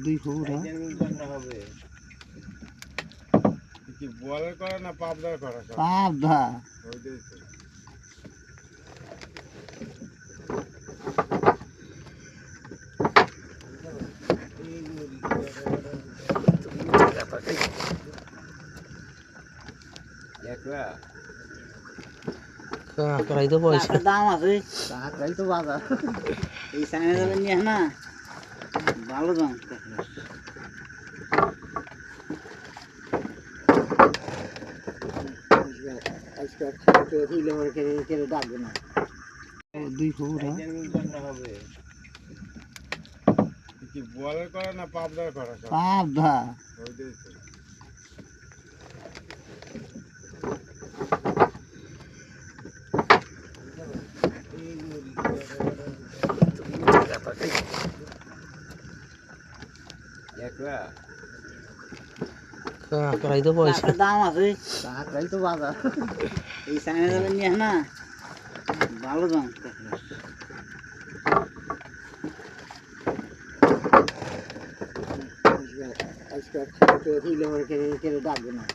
দুই ফুট হবে কি বলের করা না পাবদার করা পাবদা ওইটাই তো কাকড়াই তো পয়সা দাম আছে কাকড়াই তো বাজার এই সাইনে যাবেন নিয়ে না ভালো দাম আজকে খাইতে দিলে ওর কেড়ে ডাকবে না দুই ফুট হবে কি বলের করা না পাবদার করা পাবদা ওইটাই তো কাকড়াই তো পয়সা দাম আছে কাকড়াই তো বাজার এই সাইনে যাবেন নিয়ে না ভালো দাম আজকে খাইতে দিলে ওর কেড়ে ডাকবে না